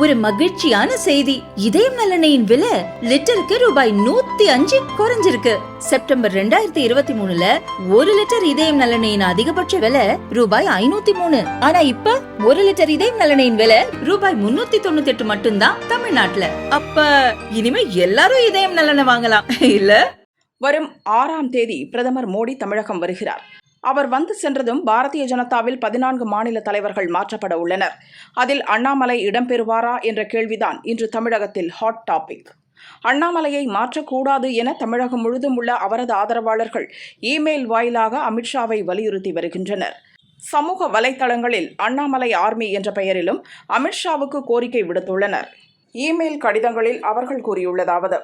ஒரு மகிழ்ச்சியான செய்தி. இதயம் நல்லெண்ணெயின் விலை லிட்டருக்கு ரூபாய் 105 குறைஞ்சிருக்கு. செப்டம்பர் 2023ல 1 லிட்டர் இதயம் நல்லெண்ணெயின் அதிகபட்ச விலை ரூபாய் 503. ஆனா இப்ப 1 லிட்டர் இதயம் நல்லெண்ணெயின் விலை ரூபாய் 398 மட்டும்தான் தமிழ்நாட்டுல. அப்ப இனிமே எல்லாரும் இதயம் நல்லெண்ணெய் வாங்கலாம் இல்ல? வரும் 6ஆம் தேதி பிரதமர் மோடி தமிழகம் வருகிறார். அவர் வந்து சென்றதும் பாரதிய ஜனதாவில் 14 மாநில தலைவர்கள் மாற்றப்பட உள்ளனர். அதில் அண்ணாமலை இடம்பெறுவாரா என்ற கேள்விதான் இன்று தமிழகத்தில் ஹாட் டாபிக். அண்ணாமலையை மாற்றக்கூடாது என தமிழகம் முழுதும் உள்ள அவரது ஆதரவாளர்கள் இமெயில் வாயிலாக அமித்ஷாவை வலியுறுத்தி வருகின்றனர். சமூக வலைதளங்களில் அண்ணாமலை ஆர்மி என்ற பெயரிலும் அமித்ஷாவுக்கு கோரிக்கை விடுத்துள்ளனர். இமெயில் கடிதங்களில் அவர்கள் கூறியுள்ளதாவது: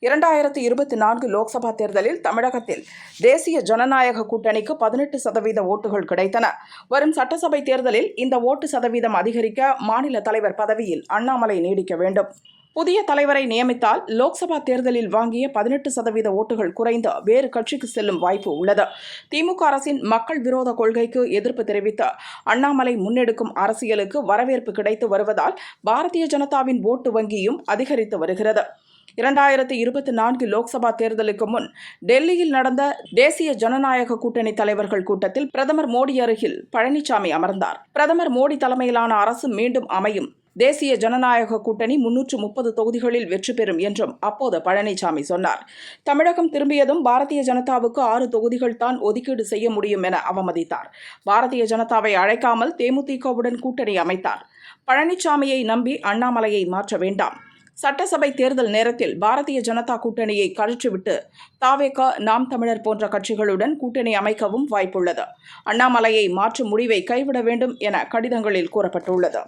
2024 லோக்சபா தேர்தலில் தமிழகத்தில் தேசிய ஜனநாயக கூட்டணிக்கு 18% ஓட்டுகள் கிடைத்தன. வரும் சட்டசபை தேர்தலில் இந்த ஓட்டு சதவீதம் அதிகரிக்க மாநில தலைவர் பதவியில் அண்ணாமலை நீடிக்க வேண்டும். புதிய தலைவரை நியமித்தால் லோக்சபா தேர்தலில் வாங்கிய 18% ஓட்டுகள் குறைந்து வேறு கட்சிக்கு செல்லும் வாய்ப்பு உள்ளது. திமுக அரசின் மக்கள் விரோத கொள்கைக்கு எதிர்ப்பு தெரிவித்து அண்ணாமலை முன்னெடுக்கும் அரசியலுக்கு வரவேற்பு கிடைத்து வருவதால் பாரதிய ஜனதாவின் ஓட்டு வங்கியும் அதிகரித்து வருகிறது. 2024 லோக்சபா தேர்தலுக்கு முன் டெல்லியில் நடந்த தேசிய ஜனநாயக கூட்டணி தலைவர்கள் கூட்டத்தில் பிரதமர் மோடி அருகில் பழனிசாமி அமர்ந்தார். பிரதமர் மோடி தலைமையிலான அரசு மீண்டும் அமையும், தேசிய ஜனநாயக கூட்டணி 330 தொகுதிகளில் வெற்றி பெறும் என்றும் அப்போது பழனிசாமி சொன்னார். தமிழகம் திரும்பியதும் பாரதிய ஜனதாவுக்கு 6 தொகுதிகள் தான் ஒதுக்கீடு செய்ய முடியும் என அவமதித்தார். பாரதிய ஜனதாவை அழைக்காமல் தேமுதிகவுடன் கூட்டணி அமைத்தார். பழனிசாமியை நம்பி அண்ணாமலையை மாற்ற வேண்டாம். சட்டசபை தேர்தல் நேரத்தில் பாரதிய ஜனதா கூட்டணியை கழற்றிவிட்டு தாவேகா, நாம் தமிழர் போன்ற கட்சிகளுடன் கூட்டணி அமைக்கவும் வாய்ப்புள்ளது. அண்ணாமலையை மாற்றும் முடிவை கைவிட வேண்டும் என கடிதங்களில் கூறப்பட்டுள்ளது.